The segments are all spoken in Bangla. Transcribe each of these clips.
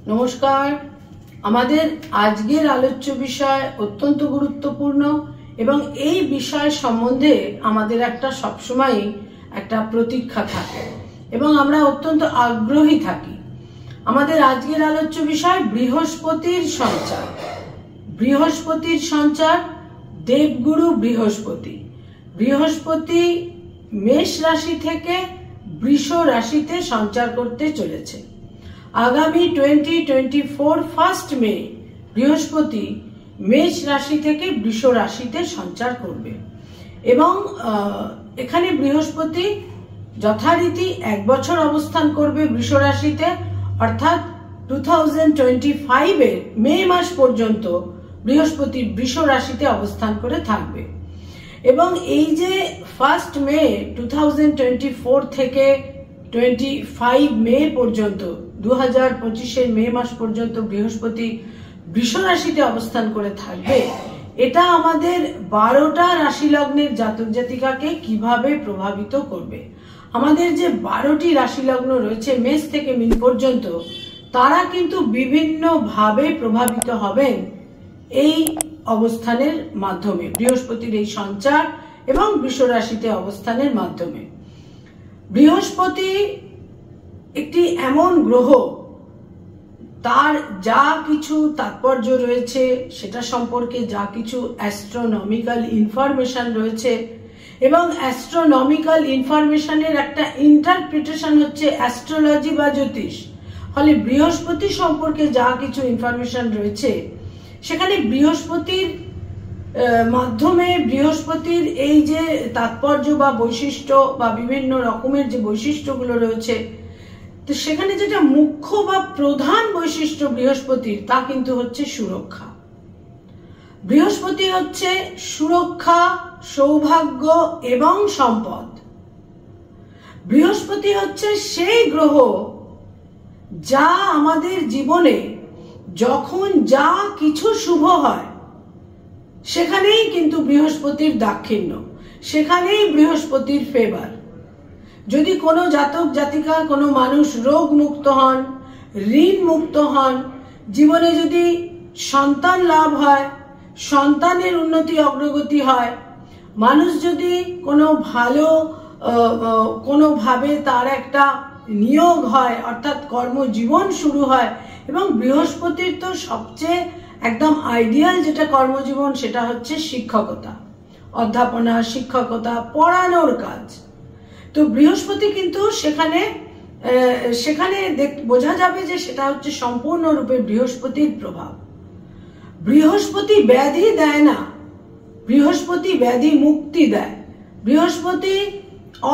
নমস্কার। আমাদের আজকের আলোচ্য বিষয় অত্যন্ত গুরুত্বপূর্ণ এবং এই বিষয় সম্বন্ধে আমাদের একটা সবসময় একটা প্রতীক্ষা থাকে এবং আমরা অত্যন্ত আগ্রহী থাকি। আমাদের আজকের আলোচ্য বিষয় বৃহস্পতির সঞ্চার। বৃহস্পতির সঞ্চার, দেবগুরু বৃহস্পতি। বৃহস্পতি মেষ রাশি থেকে বৃষ রাশিতে সঞ্চার করতে চলেছে। আগামী 2024 ফার্স্ট মে বৃহস্পতি মেষ রাশি থেকে বৃষ রাশিতে সঞ্চার করবে এবং এখানে বৃহস্পতি যথারীতি 1 বছর অবস্থান করবে বৃষ রাশিতে, অর্থাৎ 2025 এর মে মাস পর্যন্ত বৃহস্পতি বৃষ রাশিতে অবস্থান করে থাকবে এবং এই যে ফার্স্ট মে 2024 থেকে 25 মে পর্যন্ত 2025 মে মাস পর্যন্ত বৃহস্পতি বৃষ রাশিতে অবস্থান করে থাকবে, এটা আমাদের 12টা রাশি লগ্নের জাতক জাতিকাকে কিভাবে প্রভাবিত করবে। আমাদের যে 12টি রাশি লগ্ন রয়েছে মেষ থেকে মীন পর্যন্ত, তারা কিন্তু বিভিন্ন ভাবে প্রভাবিত হবেন এই অবস্থানের মাধ্যমে, বৃহস্পতির এই সঞ্চার এবং বৃষ রাশিতে অবস্থানের মাধ্যমে। বৃহস্পতি একটি এমন গ্রহ, তার যা কিছু তাৎপর্য রয়েছে সেটা সম্পর্কে যা কিছু অ্যাস্ট্রোনমিক্যাল ইনফরমেশন রয়েছে এবং অ্যাস্ট্রোনমিক্যাল ইনফরমেশনের একটা ইন্টারপ্রিটেশন হচ্ছে অ্যাস্ট্রোলজি বা জ্যোতিষ। ফলে বৃহস্পতি সম্পর্কে যা কিছু ইনফরমেশন রয়েছে সেখানে বৃহস্পতির মাধ্যমে, বৃহস্পতির এই যে তাৎপর্য বা বৈশিষ্ট্য বা বিভিন্ন রকমের যে বৈশিষ্ট্যগুলো রয়েছে, তো সেখানে যেটা মুখ্য বা প্রধান বৈশিষ্ট্য বৃহস্পতির, তা কিন্তু হচ্ছে সুরক্ষা। বৃহস্পতি হচ্ছে সুরক্ষা, সৌভাগ্য এবং সম্পদ। বৃহস্পতি হচ্ছে সেই গ্রহ যা আমাদের জীবনে যখন যা কিছু শুভ হয় সেখানেই কিন্তু বৃহস্পতির দাক্ষিণ্য, সেখানেই বৃহস্পতির ফেভার। যদি কোনো জাতক জাতিকা, কোনো মানুষ রোগ মুক্ত হন, ঋণ মুক্ত হন, জীবনে যদি সন্তান লাভ হয়, সন্তানের উন্নতি অগ্রগতি হয়, মানুষ যদি কোনোভাবে তার একটা নিয়োগ হয়, অর্থাৎ কর্মজীবন শুরু হয়, এবং বৃহস্পতির তো সবচেয়ে একদম আইডিয়াল যেটা কর্মজীবন সেটা হচ্ছে শিক্ষকতা, অধ্যাপনা, শিক্ষকতা, পড়ানোর কাজ। তো বৃহস্পতি কিন্তু সেখানে বোঝা যাবে যে সেটা হচ্ছে সম্পূর্ণরূপে বৃহস্পতির প্রভাব। বৃহস্পতি ব্যাধি দেয় না, বৃহস্পতি ব্যাধি মুক্তি দেয়। বৃহস্পতি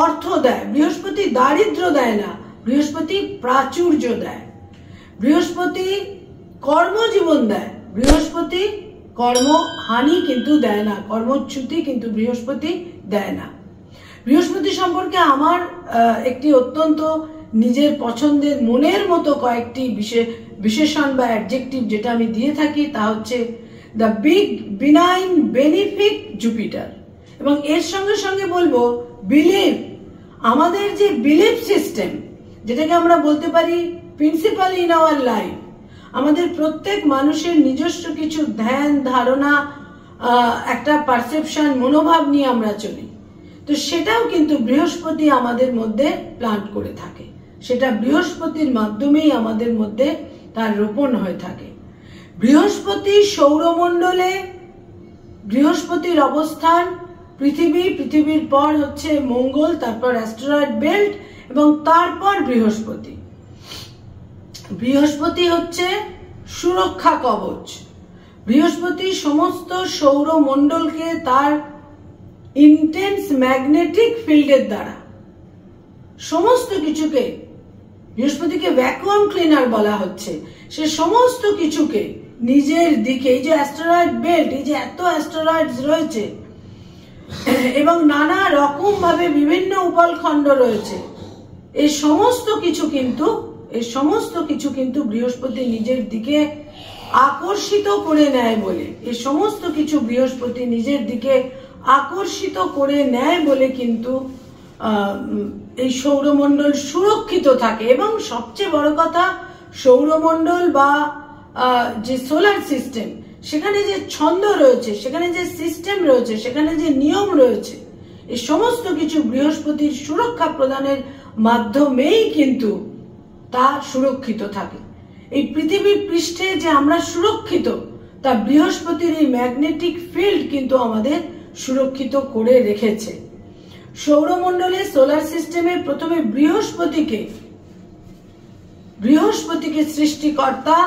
অর্থ দেয়, বৃহস্পতি দারিদ্র দেয় না, বৃহস্পতি প্রাচুর্য দেয়। বৃহস্পতি কর্মজীবন দেয়, বৃহস্পতি কর্মহানি কিন্তু দেয় না, কর্মচ্যুতি কিন্তু বৃহস্পতি দেয় না। বৃহস্পতি সম্পর্কে আমার একটি অত্যন্ত নিজের পছন্দের মনের মতো কয়েকটি বিশেষণ বা অ্যাডজেক্টিভ যেটা আমি দিয়ে থাকি, তা হচ্ছে দ্য বিগ বিনাইন বেনিফিক জুপিটার। এবং এর সঙ্গে সঙ্গে বলবো বিলিভ। আমাদের যে বিলিভ সিস্টেম, যেটাকে আমরা বলতে পারি প্রিন্সিপাল ইন আওয়ার লাইফ, আমাদের প্রত্যেক মানুষের নিজস্ব কিছু ধ্যান ধারণা, একটা পারসেপশন, মনোভাব নিয়ে আমরা চলি। তো সেটাও কিন্তু বৃহস্পতি আমাদের মধ্যে প্লান্ট করে থাকে, সেটা বৃহস্পতির মাধ্যমেই আমাদের মধ্যে তার রোপণ হয়ে থাকে। বৃহস্পতি সৌরমণ্ডলে, বৃহস্পতির অবস্থান পৃথিবীর পর হচ্ছে মঙ্গল, তারপর অ্যাস্টেরয়েড বেল্ট এবং তারপর বৃহস্পতি। বৃহস্পতি হচ্ছে সুরক্ষা কবচ। বৃহস্পতি সমস্ত সৌরমণ্ডলকে তার ইন্টেন্স ম্যাগনেটিক ফিল্ডের দ্বারা সমস্ত কিছুকে, বৃহস্পতিকে ভ্যাকুয়াম ক্লিনার বলা হচ্ছে, সে সমস্ত কিছুকে নিজের দিকে, এই যে অ্যাস্টেরয়েড বেল্ট, এই যে এত অ্যাস্টেরয়েডস রয়েছে এবং নানা রকম ভাবে বিভিন্ন উপলখণ্ড রয়েছে, এই সমস্ত কিছু কিন্তু বৃহস্পতি নিজের দিকে আকর্ষিত করে নেয় বলে, এই সমস্ত কিছু বৃহস্পতি নিজের দিকে আকর্ষিত করে নেয় বলে কিন্তু এই সৌরমণ্ডল সুরক্ষিত থাকে। এবং সবচেয়ে বড় কথা, সৌরমণ্ডল বা যে সোলার সিস্টেম, সেখানে যে ছন্দ রয়েছে, সেখানে যে সিস্টেম রয়েছে, সেখানে যে নিয়ম রয়েছে, এই সমস্ত কিছু বৃহস্পতির সুরক্ষা প্রদানের মাধ্যমেই কিন্তু তা সুরক্ষিত থাকে। এই পৃথিবীর পৃষ্ঠে যে আমরা সুরক্ষিত, তা বৃহস্পতির এই ম্যাগনেটিক ফিল্ড কিন্তু আমাদের সুরক্ষিত করে রেখেছে। সৌরমণ্ডলে সোলার সিস্টেমে প্রথমে বৃহস্পতিকে সৃষ্টিকর্তা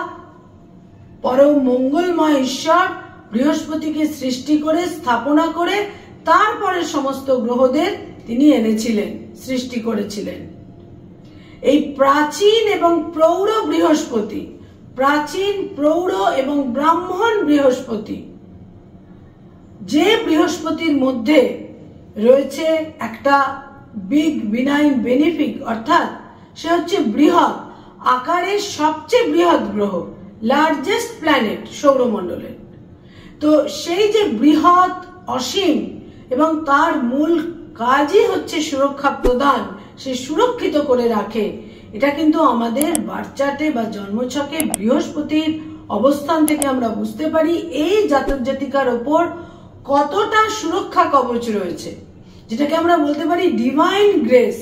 পরম মঙ্গলময় ঈশ্বর বৃহস্পতিকে সৃষ্টি করে স্থাপনা করে তারপরে সমস্ত গ্রহদের তিনি এনেছিলেন, সৃষ্টি করেছিলেন। এই প্রাচীন এবং প্রৌঢ় বৃহস্পতি, প্রাচীন প্রৌঢ় এবং ব্রাহ্মণ বৃহস্পতি, যে বৃহস্পতির মধ্যে রয়েছে একটা বিগ বিনাইন বেনিফিক, অর্থাৎ সে হচ্ছে বৃহৎ আকারের সবচেয়ে বৃহৎ গ্রহ, লার্জেস্ট প্ল্যানেট সৌরমণ্ডলের। তো সেই যে বৃহৎ অসীম এবং তার মূল কাজই হচ্ছে সুরক্ষা প্রদান, সে সুরক্ষিত করে রাখে। এটা কিন্তু আমাদের বার্চার্টে বা জন্মছকে বৃহস্পতির অবস্থান থেকে আমরা বুঝতে পারি এই জাতক জাতিকার ওপর কতটা সুরক্ষা কবচ রয়েছে, যেটাকে আমরা বলতে পারি ডিভাইন গ্রেস।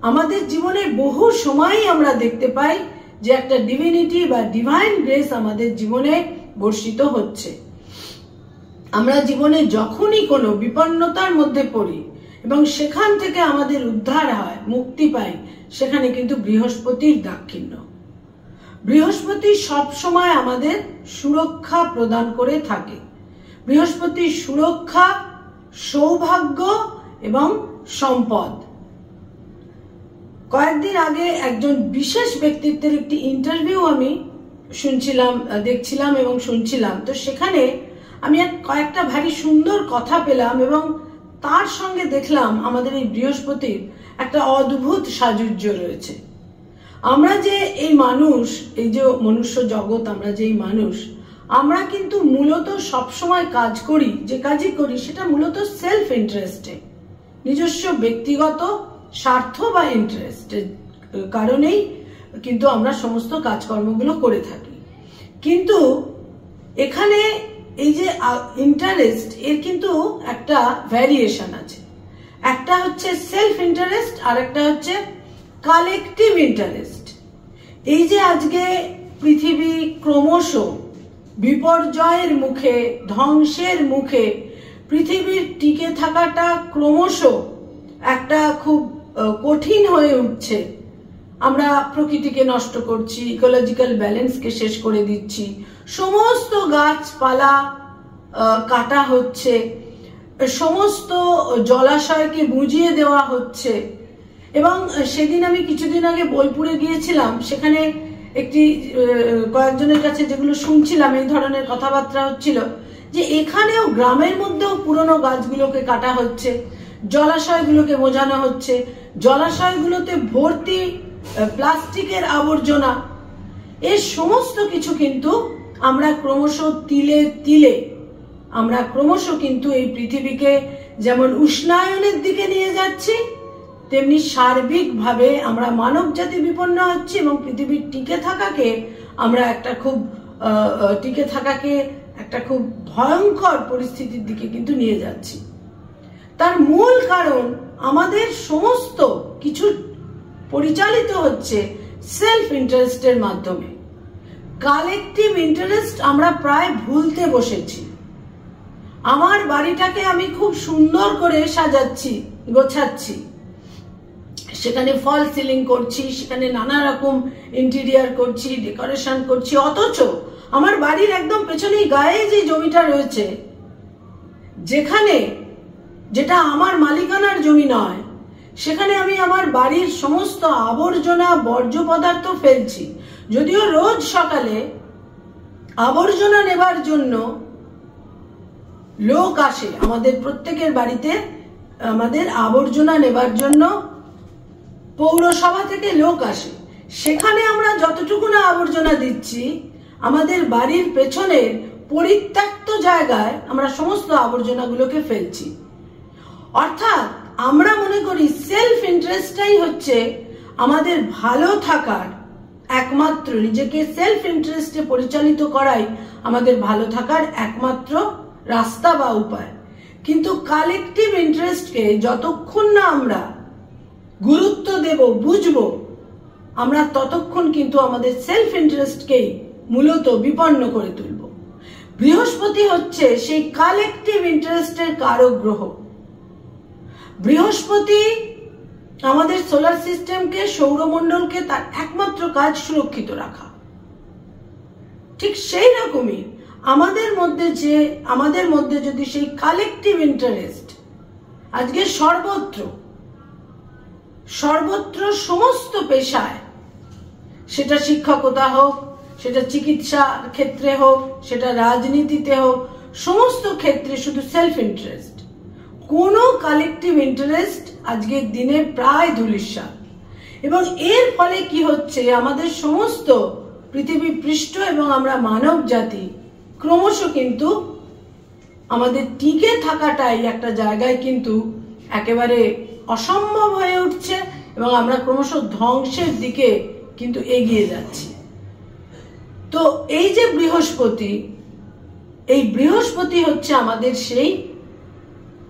আমাদের জীবনে বহু সময় আমরা দেখতে পাই যে একটা ডিভিনিটি বা ডিভাইন গ্রেস আমাদের জীবনে বর্ষিত হচ্ছে। আমরা জীবনে যখনই কোনো বিপন্নতার মধ্যে পড়ি এবং সেখান থেকে আমাদের উদ্ধার হয়, মুক্তি পাই, সেখানে কিন্তু বৃহস্পতির দাক্ষিণ্য। বৃহস্পতি সব সময় আমাদের সুরক্ষা প্রদান করে থাকে। বৃহস্পতির সুরক্ষা, সৌভাগ্য এবং সম্পদ। কয়েকদিন আগে একজন বিশেষ ব্যক্তিত্বের একটি ইন্টারভিউ আমি দেখছিলাম এবং শুনছিলাম। তো সেখানে আমি কয়েকটা ভারী সুন্দর কথা পেলাম এবং তার সঙ্গে দেখলাম আমাদের এই বৃহস্পতির একটা অদ্ভুত সাযুজ্য রয়েছে। আমরা যে এই মানুষ, এই যে মনুষ্য জগৎ, আমরা যে এই মানুষ, আমরা কিন্তু মূলত সবসময় কাজ করি, যে কাজই করি সেটা মূলত সেলফ ইন্টারেস্টে, নিজস্ব ব্যক্তিগত স্বার্থ বা ইন্টারেস্টের কারণেই কিন্তু আমরা সমস্ত কাজকর্মগুলো করে থাকি। কিন্তু এখানে এই যে ইন্টারেস্ট, এর কিন্তু একটা ভ্যারিয়েশন আছে। একটা হচ্ছে সেলফ ইন্টারেস্ট আর একটা হচ্ছে কালেকটিভ ইন্টারেস্ট। এই যে আজকে পৃথিবী ক্রমশ বিপর্যয়ের মুখে, ধ্বংসের মুখে, পৃথিবীর টিকে থাকাটা ক্রমশ একটা খুব কঠিন হয়ে উঠছে। আমরা প্রকৃতিকে নষ্ট করছি, ইকোলজিক্যাল ব্যালেন্সকে শেষ করে দিচ্ছি, সমস্ত গাছপালা কাটা হচ্ছে, সমস্ত জলাশয়কে বুঝিয়ে দেওয়া হচ্ছে। এবং সেদিন আমি কিছুদিন আগে বোলপুরে গিয়েছিলাম, সেখানে কয়েকজনের কাছে যেগুলো শুনছিলাম, এই ধরনের কথাবার্তা হচ্ছিল যে এখানেও গ্রামের মধ্যেও পুরনো গাছগুলোকে কাটা হচ্ছে, জলাশয়গুলোকে বোঝানো হচ্ছে, জলাশয়গুলোতে ভর্তি প্লাস্টিকের আবর্জনা। এই সমস্ত কিছু কিন্তু আমরা ক্রমশ তিলে তিলে আমরা ক্রমশ কিন্তু এই পৃথিবীকে যেমন উষ্ণায়নের দিকে নিয়ে যাচ্ছি, তেমনি সার্বিকভাবে আমরা মানব জাতি বিপন্ন হচ্ছি এবং পৃথিবীর টিকে থাকাকে একটা খুব ভয়ঙ্কর পরিস্থিতির দিকে কিন্তু নিয়ে যাচ্ছি। তার মূল কারণ আমাদের সমস্ত কিছু পরিচালিত হচ্ছে সেলফ ইন্টারেস্টের মাধ্যমে। কালেকটিভ ইন্টারেস্ট আমরা প্রায় ভুলতে বসেছি। আমার বাড়িটাকে আমি খুব সুন্দর করে সাজাচ্ছি, গোছাচ্ছি, সেখানে ফল সিলিং করছি, সেখানে নানা রকম ইন্টেরিয়ার করছি, ডেকোরেশন করছি, অথচ আমার বাড়ির একদম পেছনেই গায়ে যে জমিটা রয়েছে, যেটা আমার মালিকানার জমি নয়, সেখানে আমি আমার বাড়ির সমস্ত আবর্জনা, বর্জ্য পদার্থ ফেলছি। যদিও রোজ সকালে আবর্জনা নেবার জন্য লোক আসে, আমাদের প্রত্যেকের বাড়িতে আমাদের আবর্জনা নেবার জন্য পৌরসভা থেকে লোক আসে, সেখানে আমরা যতটুকু না আবর্জনা দিচ্ছি, আমাদের বাড়ির পেছনের পরিত্যক্ত জায়গায় আমরা সমস্ত আবর্জনাগুলোকে ফেলছি। অর্থাৎ আমরা মনে করি সেলফ ইন্টারেস্টটাই হচ্ছে আমাদের ভালো থাকার একমাত্র নিজেকে সেলফ ইন্টারেস্টে পরিচালিত করাই আমাদের ভালো থাকার একমাত্র রাস্তা বা উপায়। কিন্তু কালেকটিভ ইন্টারেস্টকে যতক্ষণ না আমরা গুরুত্ব দেব, বুঝবো, আমরা ততক্ষণ কিন্তু আমাদের সেলফ ইন্টারেস্টকেই মূলত বিপন্ন করে তুলব। বৃহস্পতি হচ্ছে সেই কালেকটিভ ইন্টারেস্টের কারক গ্রহ। বৃহস্পতি আমাদের সোলার সিস্টেমকে, সৌরমণ্ডলকে তার একমাত্র কাজ সুরক্ষিত রাখা। ঠিক সেই রকমই আমাদের মধ্যে যদি সেই কালেকটিভ ইন্টারেস্ট আজকে সর্বত্র সমস্ত পেশায়, সেটা শিক্ষকতা হোক, সেটা চিকিৎসা ক্ষেত্রে হোক, সেটা রাজনীতিতে হোক, সমস্ত ক্ষেত্রে শুধু সেলফ ইন্টারেস্ট, কোনো কালেকটিভ ইন্টারেস্ট আজকের দিনে প্রায় ধূলিসাৎ। এবং এর ফলে কি হচ্ছে, আমাদের সমস্ত পৃথিবী পৃষ্ঠ এবং আমরা মানব জাতি ক্রমশ কিন্তু আমাদের টিকে থাকাটাই একটা জায়গায় কিন্তু একেবারে অসম্ভব হয়ে উঠছে এবং আমরা ক্রমশ ধ্বংসের দিকে কিন্তু এগিয়ে যাচ্ছি। তো এই যে বৃহস্পতি হচ্ছে আমাদের সেই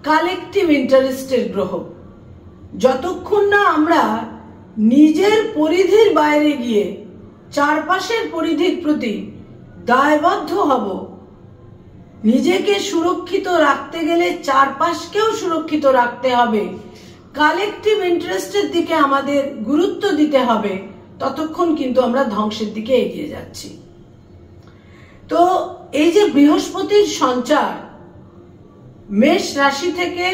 কালেকটিভ ইন্টারেস্টের গ্রহ। যতক্ষণ না আমরা নিজের পরিধির বাইরে গিয়ে চারপাশের পরিধির প্রতি দায়বদ্ধ হব, নিজেকে সুরক্ষিত রাখতে গেলে চারপাশকেও সুরক্ষিত রাখতে হবে, কালেকটিভ ইন্টারেস্টের দিকে আমাদের গুরুত্ব দিতে হবে, ততক্ষণ কিন্তু আমরা ধ্বংসের দিকে এগিয়ে যাচ্ছি। তো এই যে বৃহস্পতির সঞ্চার মেষ রাশি থেকে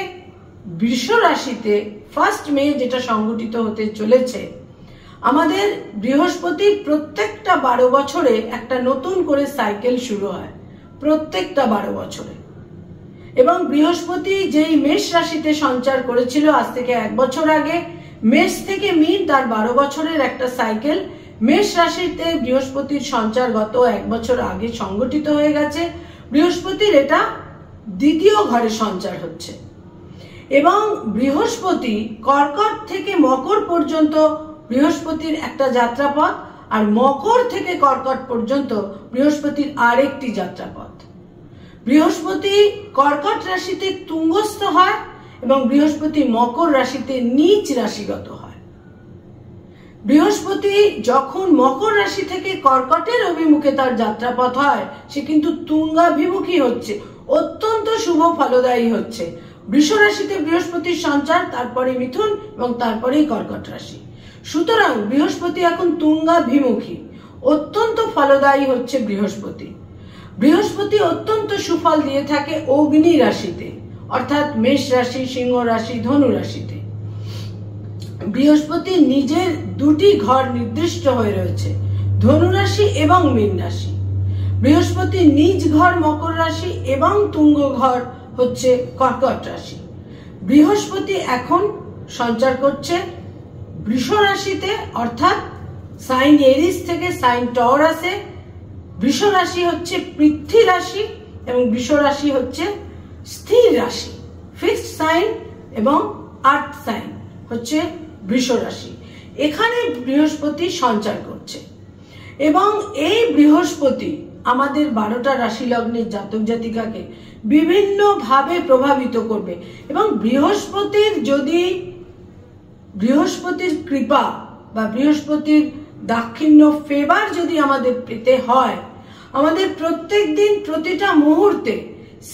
বৃষ রাশিতে 1 মে যেটা সংঘটিত হতে চলেছে, আমাদের বৃহস্পতির প্রত্যেকটা 12 বছরে একটা নতুন করে সাইকেল শুরু হয়, প্রত্যেকটা 12 বছরে। এবং বৃহস্পতি যেই মেষ রাশিতে সঞ্চার করেছিল আজ থেকে 1 বছর আগে, মেষ থেকে মীন তার 12 বছরের একটা সাইকেল, মেষ রাশিতে বৃহস্পতির সঞ্চার গত 1 বছর আগে সংগঠিত হয়ে গেছে। বৃহস্পতির এটা দ্বিতীয় ঘরে সঞ্চার হচ্ছে এবং বৃহস্পতি কর্কট থেকে মকর পর্যন্ত বৃহস্পতির একটা যাত্রাপথ, আর মকর থেকে কর্কট পর্যন্ত বৃহস্পতির আরেকটি যাত্রাপথ। বৃহস্পতি কর্কট রাশিতে তুঙ্গস্থ হয় এবং বৃহস্পতি মকর রাশিতে নীচ রাশিগত হয়। বৃহস্পতি যখন মকর রাশি থেকে কর্কটের অভিমুখে তার যাত্রাপথ হয়, সে কিন্তু তুঙ্গাভিমুখী হচ্ছে, অত্যন্ত শুভ ফলদায়ী হচ্ছে। বৃষ রাশিতে বৃহস্পতির সঞ্চার, তারপরে মিথুন এবং তারপরেই কর্কট রাশি। সুতরাং বৃহস্পতি এখন তুঙ্গাভিমুখী, অত্যন্ত ফলদায়ী হচ্ছে বৃহস্পতি। বৃহস্পতি অত্যন্ত সুফল দিয়ে থাকে অগ্নি রাশিতে, অর্থাৎ মেষ রাশি, সিংহ রাশি, ধনু রাশিতে। বৃহস্পতি নিজের 2টি ঘর নির্দিষ্ট হয়ে রয়েছে, ধনু রাশি এবং মীন রাশি। বৃহস্পতি নিজ ঘর মকর রাশি এবং তুঙ্গ ঘর হচ্ছে কর্কট রাশি। বৃহস্পতি এখন সঞ্চার করছে বৃষ রাশিতে, অর্থাৎ সাইন এরিস থেকে সাইন টরাসে। বৃষ রাশি হচ্ছে পৃথ্বী রাশি এবং বৃষ রাশি হচ্ছে স্থির রাশি, ফিক্সড সাইন, এবং আর্থ সাইন হচ্ছে বৃষ রাশি। এখানে বৃহস্পতি সঞ্চার করছে এবং এই বৃহস্পতি আমাদের 12টা রাশি লগ্নের জাতক জাতিকাকে বিভিন্ন ভাবে প্রভাবিত করবে। এবং বৃহস্পতির কৃপা বা বৃহস্পতির দাক্ষিণ্য ফেভার যদি আমাদের পেতে হয়, আমাদের প্রত্যেক দিন প্রতিটা মুহূর্তে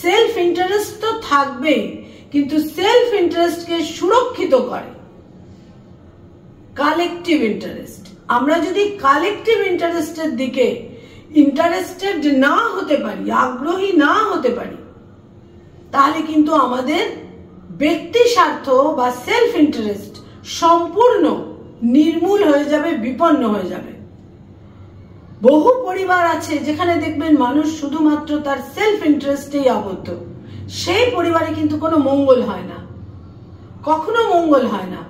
সেলফ ইন্টারেস্ট তো থাকবেই, কিন্তু সেলফ ইন্টারেস্টকে সুরক্ষিত করে কালেকটিভ ইন্টারেস্ট। আমরা যদি কালেকটিভ ইন্টারেস্টের দিকে ইন্টারেস্টেড না হতে পারি, আগ্রহী না হতে পারি, তাহলে কিন্তু আমাদের ব্যক্তি স্বার্থ বা সেলফ ইন্টারেস্ট সম্পূর্ণ নির্মূল হয়ে যাবে, বিপন্ন হয়ে যাবে। বহু পরিবার আছে যেখানে দেখবেন মানুষ শুধুমাত্র তার সেলফ ইন্টারেস্টেই আবদ্ধ, সেই পরিবারে কিন্তু কোনো মঙ্গল হয় না, কখনো মঙ্গল হয় না।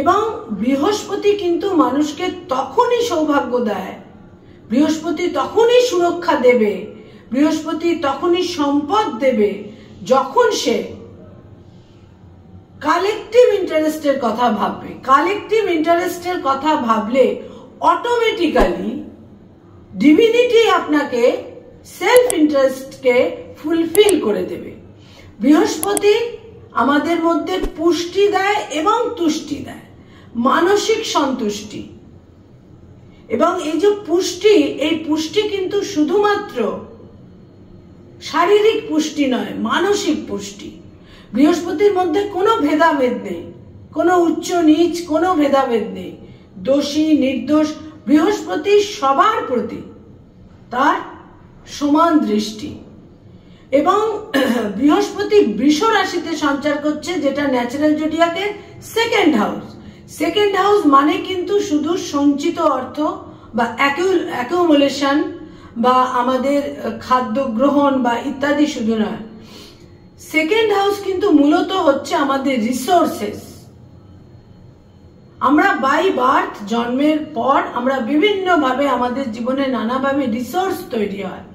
এবং বৃহস্পতি কিন্তু মানুষকে তখনই সৌভাগ্য দেয়, বৃহস্পতি তখনই সুরক্ষা দেবে, বৃহস্পতি তখনই সম্পদ দেবে, যখন সে কালেকটিভ ইন্টারেস্টের কথা ভাববে। কালেকটিভ ইন্টারেস্টের কথা ভাবলে অটোমেটিক্যালি ডিভিনিটি আপনাকে সেলফ ইন্টারেস্টকে ফুলফিল করে দেবে। বৃহস্পতি আমাদের মধ্যে পুষ্টি দেয় এবং তুষ্টি দেয়, মানসিক সন্তুষ্টি। এবং এই যে পুষ্টি, এই পুষ্টি কিন্তু শুধুমাত্র শারীরিক পুষ্টি নয়, মানসিক পুষ্টি। বৃহস্পতির মধ্যে কোনো ভেদাভেদ নেই, কোনো উচ্চ নিচ, কোনো ভেদাভেদ নেই, দোষী নির্দোষ। বৃহস্পতি সবার প্রতি তার সমান দৃষ্টি। এবং বৃহস্পতি বৃষ রাশিতে সঞ্চার করছে, যেটা ন্যাচারাল জোডিয়াকের সেকেন্ড হাউস। সেকেন্ড হাউস মানে কিন্তু শুধু সঞ্চিত অর্থ বা অ্যাকুমুলেশন বা আমাদের খাদ্য গ্রহণ বা ইত্যাদি শুধু নয়। সেকেন্ড হাউস কিন্তু মূলত হচ্ছে আমাদের রিসোর্সেস। আমরা বাই বার্থ, জন্মের পর আমরা বিভিন্ন ভাবে আমাদের জীবনে নানাভাবে রিসোর্স তৈরি হয়।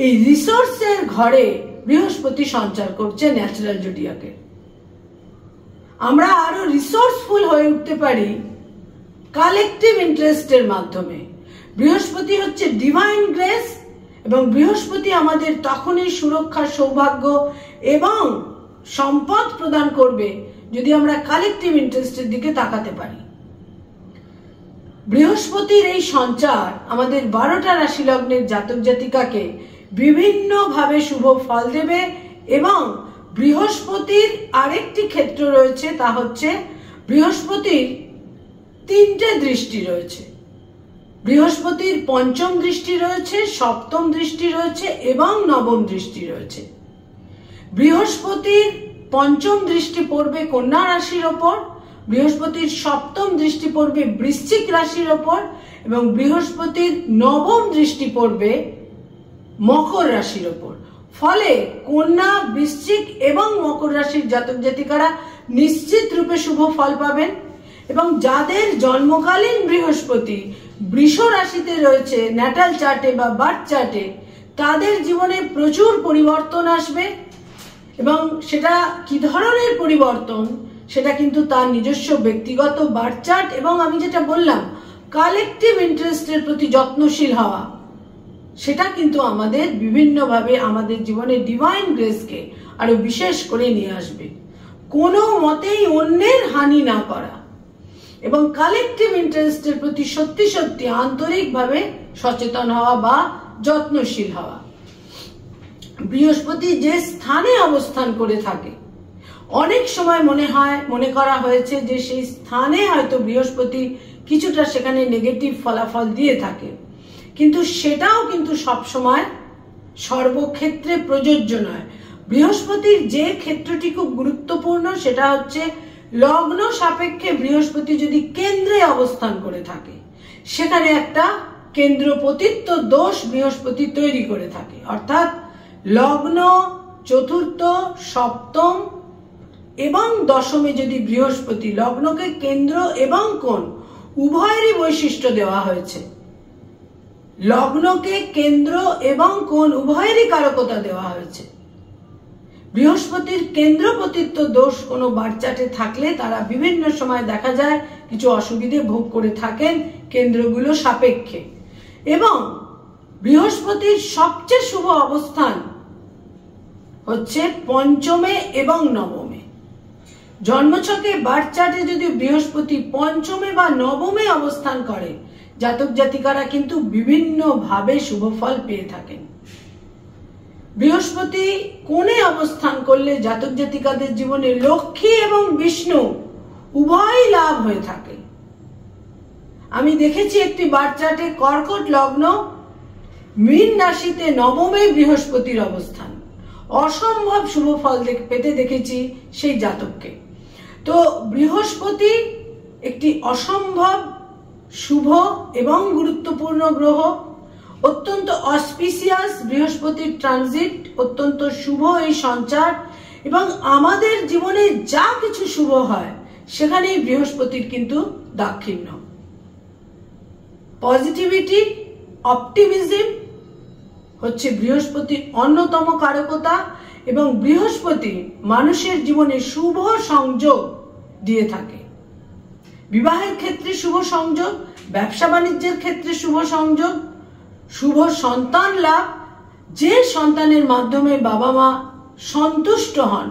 এই রিসোর্সের ঘরে বৃহস্পতি সঞ্চার করছে ন্যাচারাল জোডিয়াকে। আমরা আরো রিসোর্সফুল হয়ে উঠতে পারি কালেকটিভ ইন্টারেস্টের মাধ্যমে। বৃহস্পতি হচ্ছে ডিভাইন গ্রেস, এবং বৃহস্পতি আমাদের তখনই সুরক্ষা, সৌভাগ্য এবং সম্পদ প্রদান করবে যদি আমরা কালেকটিভ ইন্টারেস্টের দিকে তাকাতে পারি। বৃহস্পতির এই সঞ্চার আমাদের 12টা রাশি লগ্নের জাতক জাতিকাকে বিভিন্ন ভাবে শুভ ফল দেবে। এবং বৃহস্পতির আরেকটি ক্ষেত্র রয়েছে, তা হচ্ছে বৃহস্পতির 3টে দৃষ্টি রয়েছে। বৃহস্পতির পঞ্চম দৃষ্টি রয়েছে, সপ্তম দৃষ্টি রয়েছে এবং নবম দৃষ্টি রয়েছে। বৃহস্পতির পঞ্চম দৃষ্টি পড়বে কন্যা রাশির ওপর, বৃহস্পতির সপ্তম দৃষ্টি পড়বে বৃশ্চিক রাশির ওপর, এবং বৃহস্পতির নবম দৃষ্টি পড়বে মকর রাশির ওপর। ফলে কন্যা, বৃশ্চিক এবং মকর রাশির জাতক জাতিকারা নিশ্চিত রূপে শুভ ফল পাবেন। এবং যাদের জন্মকালীন বৃহস্পতি বৃষ রাশিতে রয়েছে ন্যাটাল চার্টে বা বার্থ চার্টে, তাদের জীবনে প্রচুর পরিবর্তন আসবে। এবং সেটা কি ধরনের পরিবর্তন, সেটা কিন্তু তার নিজস্ব ব্যক্তিগত বার্থ চার্ট এবং আমি যেটা বললাম কালেকটিভ ইন্টারেস্টের প্রতি যত্নশীল হওয়া, সেটা কিন্তু আমাদের বিভিন্নভাবে আমাদের জীবনে ডিভাইন গ্রেসকে আরো বিশেষ করে নিয়ে আসবে। কোনো মতেই অন্যের হানি না করা এবং কালেকটিভ ইন্টারেস্টের প্রতি সত্যি সত্যি আন্তরিকভাবে সচেতন হওয়া বা যত্নশীল হওয়া। বৃহস্পতি যে স্থানে অবস্থান করে থাকে, অনেক সময় মনে করা হয়েছে যে সেই স্থানে হয়তো বৃহস্পতি কিছুটা সেখানে নেগেটিভ ফলাফল দিয়ে থাকে, কিন্তু সেটাও কিন্তু সবসময় সর্বক্ষেত্রে প্রযোজ্য নয়। বৃহস্পতির যে ক্ষেত্রটি খুব গুরুত্বপূর্ণ সেটা হচ্ছে লগ্ন সাপেক্ষে বৃহস্পতি যদি কেন্দ্রে অবস্থান করে থাকে, সেখানে একটা কেন্দ্রপতিত্ব দোষ বৃহস্পতি তৈরি করে থাকে। অর্থাৎ লগ্ন, চতুর্থ, সপ্তম এবং দশমে যদি বৃহস্পতি, লগ্নকে কেন্দ্র এবং কোণ উভয়েরই বৈশিষ্ট্য দেওয়া হয়েছে, লগ্নকে কেন্দ্র এবং কোণ উভয়েরই কারকতা দেওয়া হয়েছে। বৃহস্পতির কেন্দ্রপতিত্ব দোষ কোনো বাচ্চাতে থাকলে তারা বিভিন্ন সময় দেখা যায় কিছু অসুবিধে ভোগ করে থাকেন কেন্দ্রগুলো সাপেক্ষে। এবং বৃহস্পতির সবচেয়ে শুভ অবস্থান হচ্ছে পঞ্চমে এবং নবমে। জন্মছকে বার্থ চার্টে যদি বৃহস্পতি পঞ্চমে বা নবমে অবস্থান করে, জাতক জাতিকারা কিন্তু বিভিন্ন ভাবে শুভ ফল পেয়ে থাকেন। বৃহস্পতি কোণে অবস্থান করলে জাতক জাতিকাদের জীবনে লক্ষ্মী এবং বিষ্ণু উভয় লাভ হয়ে থাকে। আমি দেখেছি একটি বার্থ চার্টে কর্কট লগ্ন, মীন রাশিতে নবমে বৃহস্পতির অবস্থান, অসম্ভব শুভ ফল পেতে দেখেছি সেই জাতককে। তো বৃহস্পতি একটি অসম্ভব শুভ এবং গুরুত্বপূর্ণ গ্রহ, অত্যন্ত অসপিসিয়াস বৃহস্পতির ট্রানজিট, অত্যন্ত শুভ এই সঞ্চার। এবং আমাদের জীবনে যা কিছু শুভ হয় সেখানেই বৃহস্পতির কিন্তু দাক্ষিণ্য। পজিটিভিটি, অপটিমিজম হচ্ছে বৃহস্পতির অন্যতম কারকতা, এবং বৃহস্পতি মানুষের জীবনে শুভ সংযোগ দিয়ে থাকে। বিবাহের ক্ষেত্রে শুভ সংযোগ, ব্যবসা বাণিজ্যের ক্ষেত্রে শুভ সংযোগ, শুভ সন্তান লাভ, যে সন্তানের মাধ্যমে বাবা মা সন্তুষ্ট হন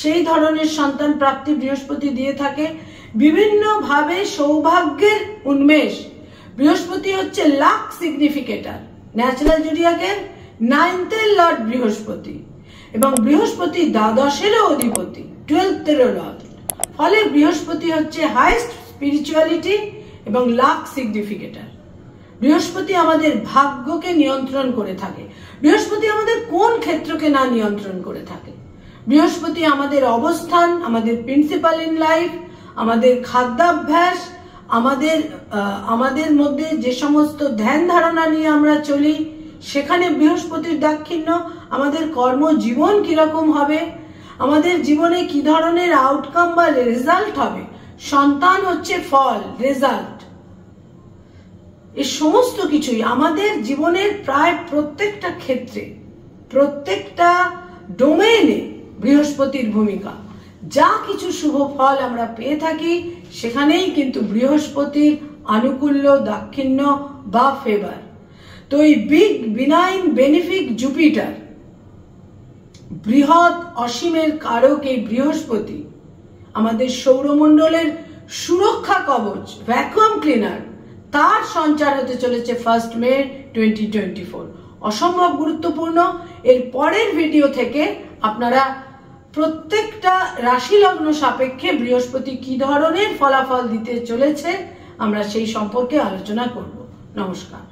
সেই ধরনের সন্তান প্রাপ্তি বৃহস্পতি দিয়ে থাকে। বিভিন্ন ভাবে সৌভাগ্যের উন্মেষ, বৃহস্পতি হচ্ছে লাক সিগনিফিকেটর, ন্যাচারাল জোডিয়াকের 9th লর্ড বৃহস্পতি, এবং বৃহস্পতি দ্বাদশেরও অধিপতি, 12th লর্ড। ফলে বৃহস্পতি হচ্ছে হাইয়েস্ট স্পিরিচুয়ালিটি এবং লাক সিগনিফিকেটর। বৃহস্পতি আমাদের ভাগ্যকে নিয়ন্ত্রণ করে থাকে। বৃহস্পতি আমাদের কোন ক্ষেত্রকে না নিয়ন্ত্রণ করে থাকে? বৃহস্পতি আমাদের অবস্থান, আমাদের প্রিন্সিপাল ইন লাইফ, আমাদের খাদ্যাভ্যাস, আমাদের মধ্যে যে সমস্ত ধ্যান ধারণা নিয়ে আমরা চলি সেখানে বৃহস্পতির দাক্ষিণ্য, আমাদের কর্মজীবন কিরকম হবে, আমাদের জীবনে কি ধরনের আউটকাম বা রেজাল্ট হবে। সন্তান হচ্ছে ফল, রেজাল্ট। এই সমস্ত কিছুই আমাদের জীবনের প্রায় প্রত্যেকটা ক্ষেত্রে, প্রত্যেকটা ডোমেইনে বৃহস্পতির ভূমিকা। যা কিছু শুভ ফল আমরা পেয়ে থাকি সেখানেই কিন্তু বৃহস্পতির আনুকূল্য, দাক্ষিণ্য বা ফেভার। তো এই বিগ বিনাইন বেনিফিক জুপিটার, বৃহৎ অসীমের কারক এই বৃহস্পতি আমাদের সৌরমণ্ডলের সুরক্ষা কবচ, ভ্যাকুয়াম ক্লিনার, তার সঞ্চার হতে চলেছে 1 মে 2024। অসম্ভব গুরুত্বপূর্ণ। এর পরের ভিডিও থেকে আপনারা প্রত্যেকটা রাশি লগ্ন সাপেক্ষে বৃহস্পতি কি ধরনের ফলাফল দিতে চলেছে আমরা সেই সম্পর্কে আলোচনা করব। নমস্কার।